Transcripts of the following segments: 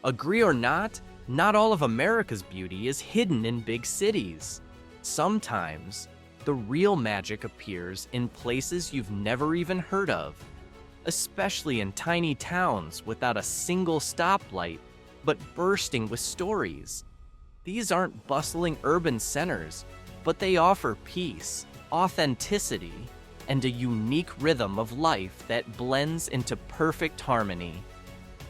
Agree or not all of America's beauty is hidden in big cities. Sometimes, the real magic appears in places you've never even heard of, especially in tiny towns without a single stoplight, but bursting with stories. These aren't bustling urban centers, but they offer peace, authenticity, and a unique rhythm of life that blends into perfect harmony.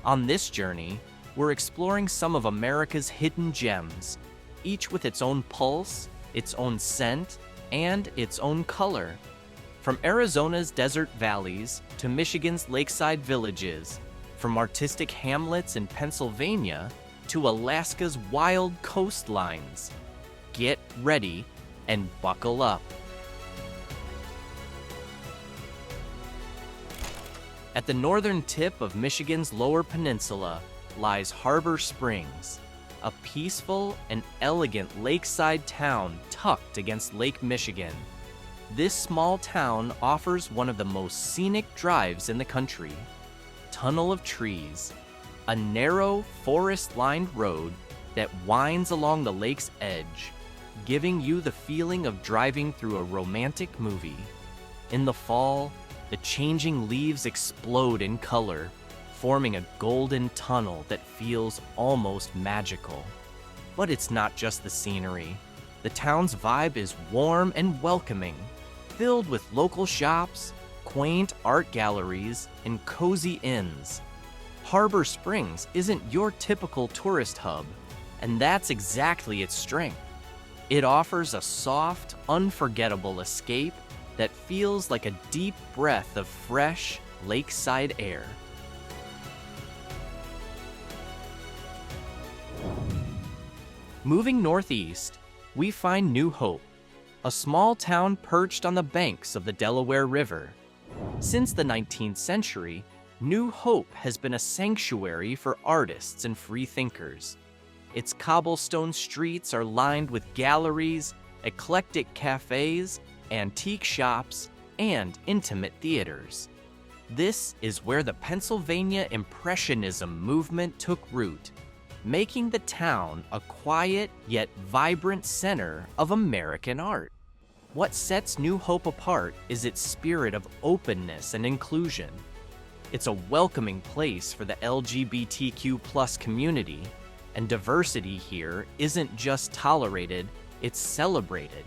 On this journey, we're exploring some of America's hidden gems, each with its own pulse, its own scent, and its own color. From Arizona's desert valleys to Michigan's lakeside villages, from artistic hamlets in Pennsylvania to Alaska's wild coastlines. Get ready and buckle up. At the northern tip of Michigan's Lower Peninsula lies Harbor Springs, a peaceful and elegant lakeside town tucked against Lake Michigan. This small town offers one of the most scenic drives in the country. Tunnel of trees, a narrow, forest-lined road that winds along the lake's edge, giving you the feeling of driving through a romantic movie. In the fall, the changing leaves explode in color, forming a golden tunnel that feels almost magical. But it's not just the scenery. The town's vibe is warm and welcoming, filled with local shops, quaint art galleries, and cozy inns. Harbor Springs isn't your typical tourist hub, and that's exactly its strength. It offers a soft, unforgettable escape that feels like a deep breath of fresh, lakeside air. Moving northeast, we find New Hope, a small town perched on the banks of the Delaware River. Since the 19th century, New Hope has been a sanctuary for artists and free thinkers. Its cobblestone streets are lined with galleries, eclectic cafes, antique shops, and intimate theaters. This is where the Pennsylvania Impressionism movement took root, making the town a quiet yet vibrant center of American art. What sets New Hope apart is its spirit of openness and inclusion. It's a welcoming place for the LGBTQ+ community, and diversity here isn't just tolerated, it's celebrated.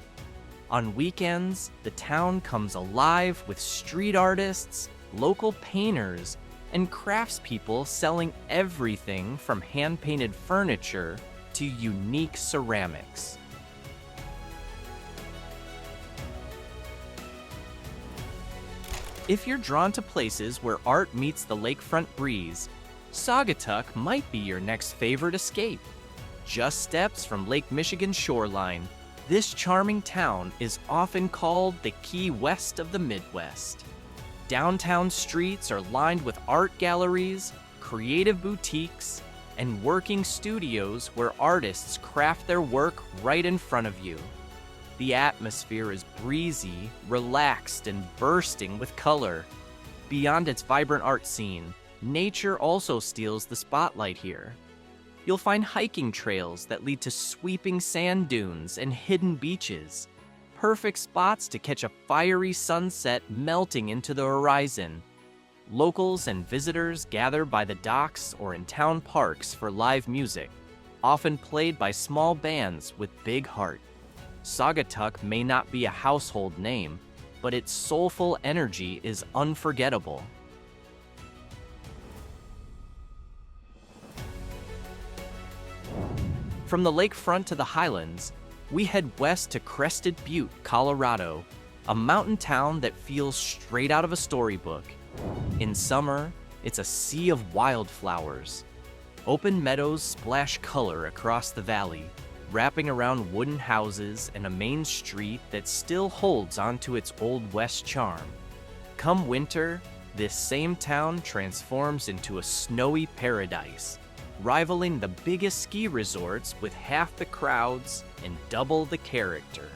On weekends, the town comes alive with street artists, local painters, and craftspeople selling everything from hand-painted furniture to unique ceramics. If you're drawn to places where art meets the lakefront breeze, Saugatuck might be your next favorite escape. Just steps from Lake Michigan's shoreline, this charming town is often called the Key West of the Midwest. Downtown streets are lined with art galleries, creative boutiques, and working studios where artists craft their work right in front of you. The atmosphere is breezy, relaxed, and bursting with color. Beyond its vibrant art scene, nature also steals the spotlight here. You'll find hiking trails that lead to sweeping sand dunes and hidden beaches, perfect spots to catch a fiery sunset melting into the horizon. Locals and visitors gather by the docks or in town parks for live music, often played by small bands with big heart. Saugatuck may not be a household name, but its soulful energy is unforgettable. From the lakefront to the highlands, we head west to Crested, Butte, Colorado, a mountain town that feels straight out of a storybook. In summer, it's a sea of wildflowers. Open meadows splash color across the valley, wrapping around wooden houses and a main street that still holds onto its Old West charm. Come winter, this same town transforms into a snowy paradise, rivaling the biggest ski resorts with half the crowds and double the character.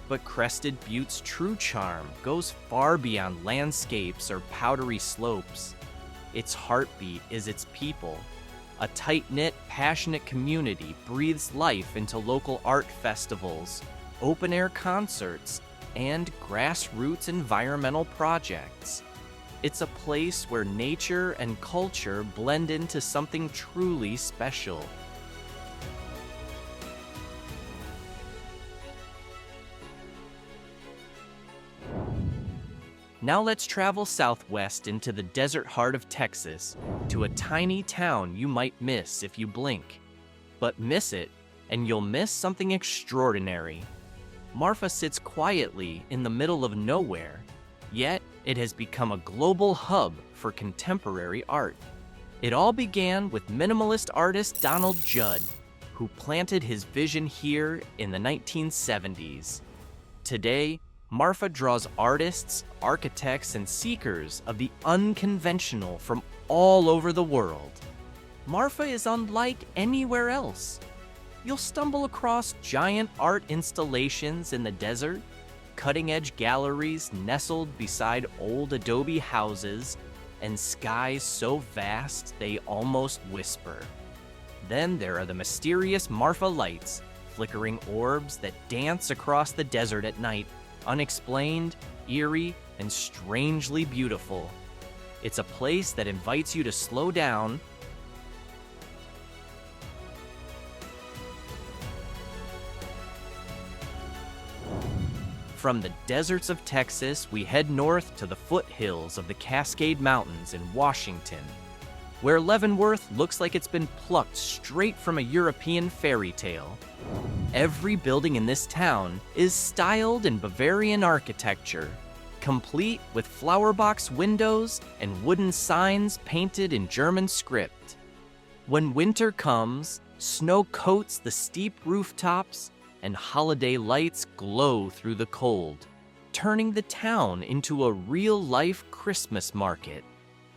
But Crested Butte's true charm goes far beyond landscapes or powdery slopes. Its heartbeat is its people. A tight-knit, passionate community breathes life into local art festivals, open-air concerts, and grassroots environmental projects. It's a place where nature and culture blend into something truly special. Now let's travel southwest into the desert heart of Texas, to a tiny town you might miss if you blink. But miss it, and you'll miss something extraordinary. Marfa sits quietly in the middle of nowhere, yet it has become a global hub for contemporary art. It all began with minimalist artist Donald Judd, who planted his vision here in the 1970s. Today, Marfa draws artists, architects, and seekers of the unconventional from all over the world. Marfa is unlike anywhere else. You'll stumble across giant art installations in the desert, cutting-edge galleries nestled beside old adobe houses, and skies so vast they almost whisper. Then there are the mysterious Marfa lights, flickering orbs that dance across the desert at night, unexplained, eerie, and strangely beautiful. It's a place that invites you to slow down, From the deserts of Texas, we head north to the foothills of the Cascade Mountains in Washington, where Leavenworth looks like it's been plucked straight from a European fairy tale. Every building in this town is styled in Bavarian architecture, complete with flower box windows and wooden signs painted in German script. When winter comes, snow coats the steep rooftops, and holiday lights glow through the cold, turning the town into a real-life Christmas market,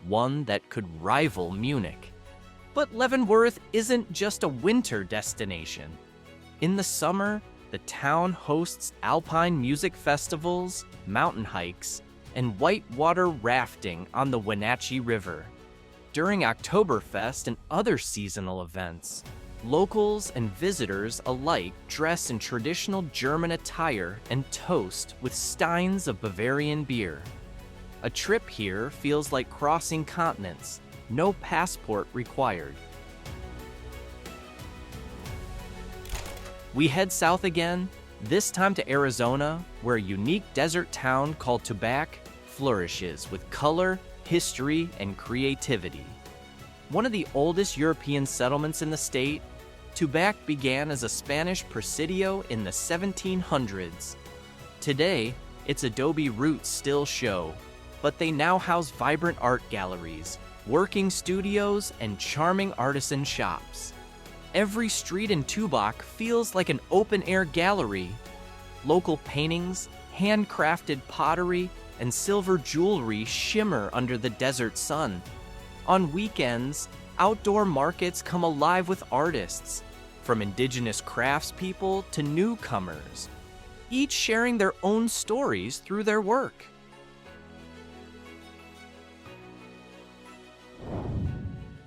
one that could rival Munich. But Leavenworth isn't just a winter destination. In the summer, the town hosts alpine music festivals, mountain hikes, and whitewater rafting on the Wenatchee River. During Oktoberfest and other seasonal events, locals and visitors alike dress in traditional German attire and toast with steins of Bavarian beer. A trip here feels like crossing continents, no passport required. We head south again, this time to Arizona, where a unique desert town called Tubac flourishes with color, history, and creativity. One of the oldest European settlements in the state, Tubac began as a Spanish presidio in the 1700s. Today, its adobe roots still show, but they now house vibrant art galleries, working studios, and charming artisan shops. Every street in Tubac feels like an open-air gallery. Local paintings, handcrafted pottery, and silver jewelry shimmer under the desert sun. On weekends, outdoor markets come alive with artists, from indigenous craftspeople to newcomers, each sharing their own stories through their work.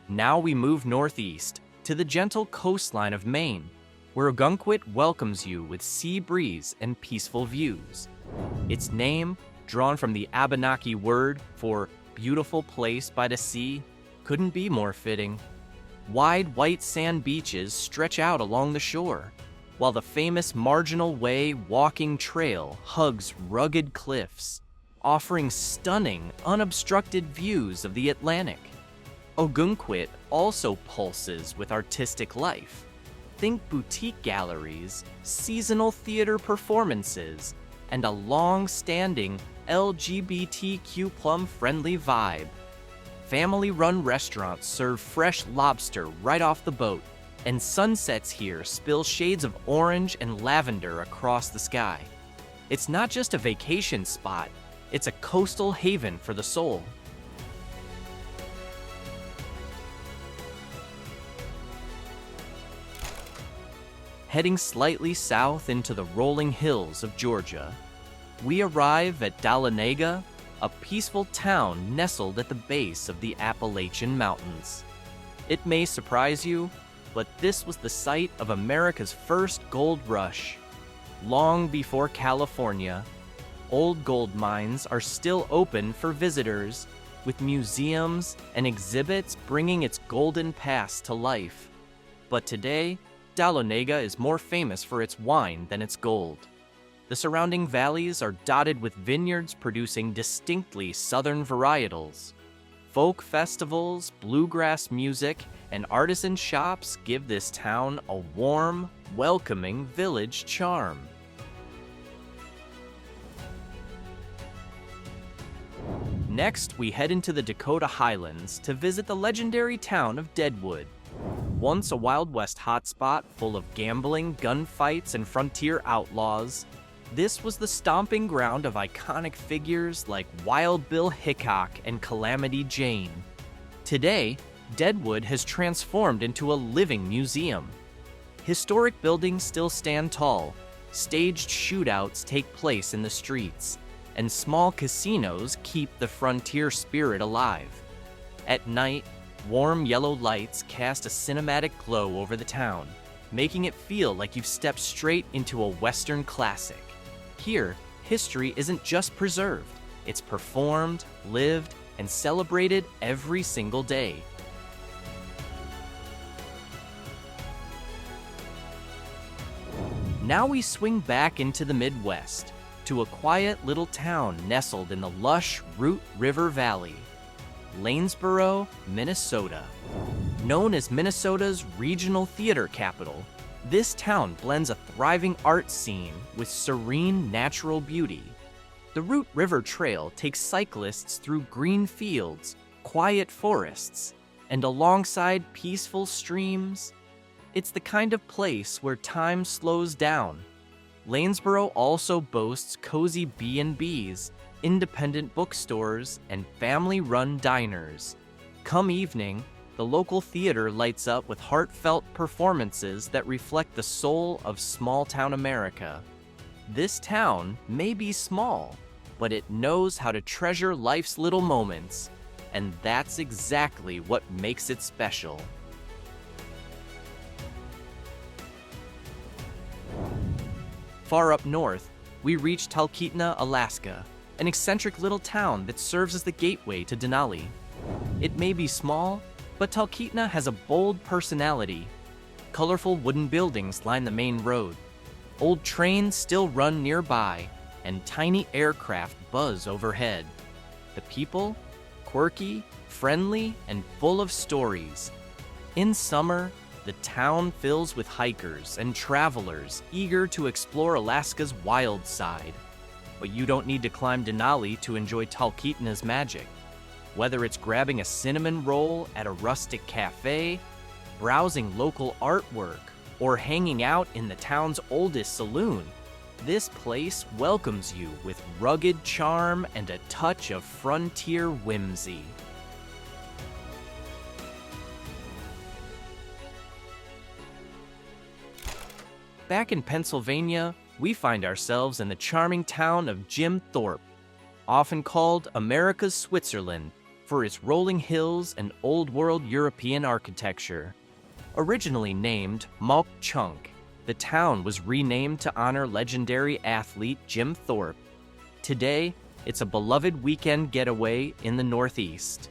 Now we move northeast to the gentle coastline of Maine, where Ogunquit welcomes you with sea breeze and peaceful views. Its name, drawn from the Abenaki word for beautiful place by the sea, couldn't be more fitting. Wide white sand beaches stretch out along the shore, while the famous Marginal Way walking trail hugs rugged cliffs, offering stunning, unobstructed views of the Atlantic. Ogunquit also pulses with artistic life. Think boutique galleries, seasonal theater performances, and a long-standing LGBTQ+-friendly vibe. Family-run restaurants serve fresh lobster right off the boat, and sunsets here spill shades of orange and lavender across the sky. It's not just a vacation spot, it's a coastal haven for the soul. Heading slightly south into the rolling hills of Georgia, we arrive at Dahlonega, a peaceful town nestled at the base of the Appalachian Mountains. It may surprise you, but this was the site of America's first gold rush. Long before California, old gold mines are still open for visitors, with museums and exhibits bringing its golden past to life. But today, Dahlonega is more famous for its wine than its gold. The surrounding valleys are dotted with vineyards producing distinctly southern varietals. Folk festivals, bluegrass music, and artisan shops give this town a warm, welcoming village charm. Next, we head into the Dakota Highlands to visit the legendary town of Deadwood. Once a Wild West hotspot full of gambling, gunfights, and frontier outlaws, this was the stomping ground of iconic figures like Wild Bill Hickok and Calamity Jane. Today, Deadwood has transformed into a living museum. Historic buildings still stand tall, staged shootouts take place in the streets, and small casinos keep the frontier spirit alive. At night, warm yellow lights cast a cinematic glow over the town, making it feel like you've stepped straight into a Western classic. Here, history isn't just preserved, it's performed, lived, and celebrated every single day. Now we swing back into the Midwest, to a quiet little town nestled in the lush Root River Valley, Lanesboro, Minnesota. Known as Minnesota's regional theater capital, this town blends a thriving art scene with serene natural beauty. The Root River Trail takes cyclists through green fields, quiet forests, and alongside peaceful streams. It's the kind of place where time slows down. Lanesboro also boasts cozy B&Bs, independent bookstores, and family-run diners. Come evening, the local theater lights up with heartfelt performances that reflect the soul of small-town America. This town may be small, but it knows how to treasure life's little moments, and that's exactly what makes it special. Far up north, we reach Talkeetna, Alaska, an eccentric little town that serves as the gateway to Denali. It may be small, but Talkeetna has a bold personality. Colorful wooden buildings line the main road. Old trains still run nearby, and tiny aircraft buzz overhead. The people? Quirky, friendly, and full of stories. In summer, the town fills with hikers and travelers eager to explore Alaska's wild side. But you don't need to climb Denali to enjoy Talkeetna's magic. Whether it's grabbing a cinnamon roll at a rustic cafe, browsing local artwork, or hanging out in the town's oldest saloon, this place welcomes you with rugged charm and a touch of frontier whimsy. Back in Pennsylvania, we find ourselves in the charming town of Thorpe, often called America's Switzerland for its rolling hills and old-world European architecture. Originally named Malk Chunk, the town was renamed to honor legendary athlete Jim Thorpe. Today, it's a beloved weekend getaway in the Northeast.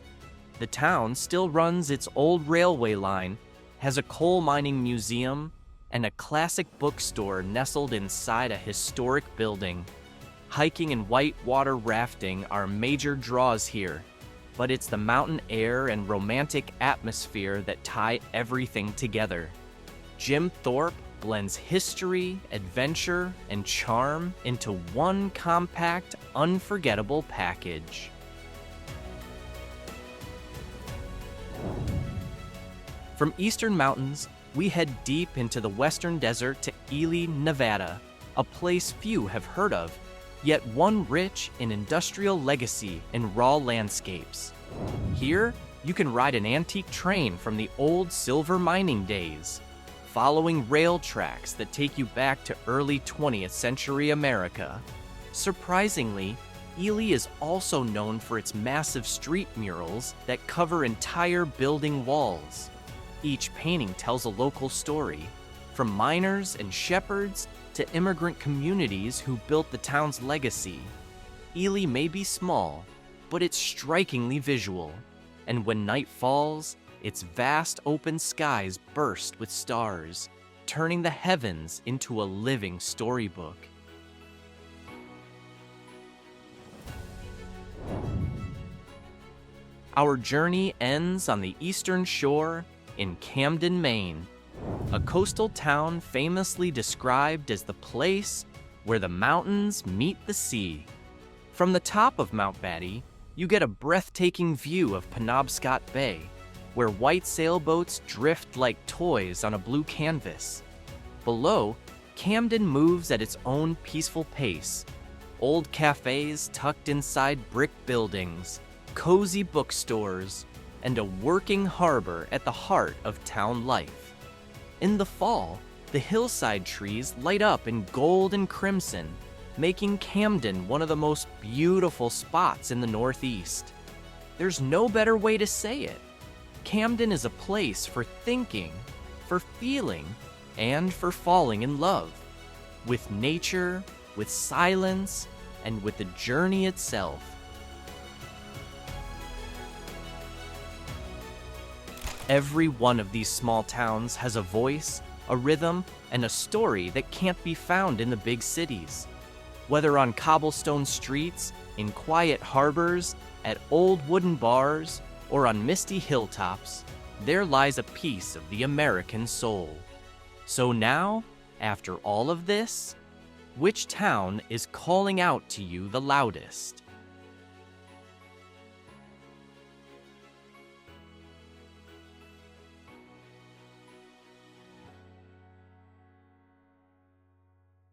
The town still runs its old railway line, has a coal mining museum, and a classic bookstore nestled inside a historic building. Hiking and whitewater rafting are major draws here, but it's the mountain air and romantic atmosphere that tie everything together. Thorpe blends history, adventure, and charm into one compact, unforgettable package. From eastern mountains, we head deep into the western desert to Ely, Nevada, a place few have heard of, yet one rich in industrial legacy and raw landscapes. Here, you can ride an antique train from the old silver mining days, following rail tracks that take you back to early 20th century America. Surprisingly, Ely is also known for its massive street murals that cover entire building walls. Each painting tells a local story, from miners and shepherds to immigrant communities who built the town's legacy. Ely may be small, but it's strikingly visual, and when night falls, its vast open skies burst with stars, turning the heavens into a living storybook. Our journey ends on the eastern shore in Camden, Maine, a coastal town famously described as the place where the mountains meet the sea. From the top of Mount Batty, you get a breathtaking view of Penobscot Bay, where white sailboats drift like toys on a blue canvas. Below, Camden moves at its own peaceful pace. Old cafes tucked inside brick buildings, cozy bookstores, and a working harbor at the heart of town life. In the fall, the hillside trees light up in gold and crimson, making Camden one of the most beautiful spots in the Northeast. There's no better way to say it. Camden is a place for thinking, for feeling, and for falling in love. With nature, with silence, and with the journey itself. Every one of these small towns has a voice, a rhythm, and a story that can't be found in the big cities. Whether on cobblestone streets, in quiet harbors, at old wooden bars, or on misty hilltops, there lies a piece of the American soul. So now, after all of this, which town is calling out to you the loudest?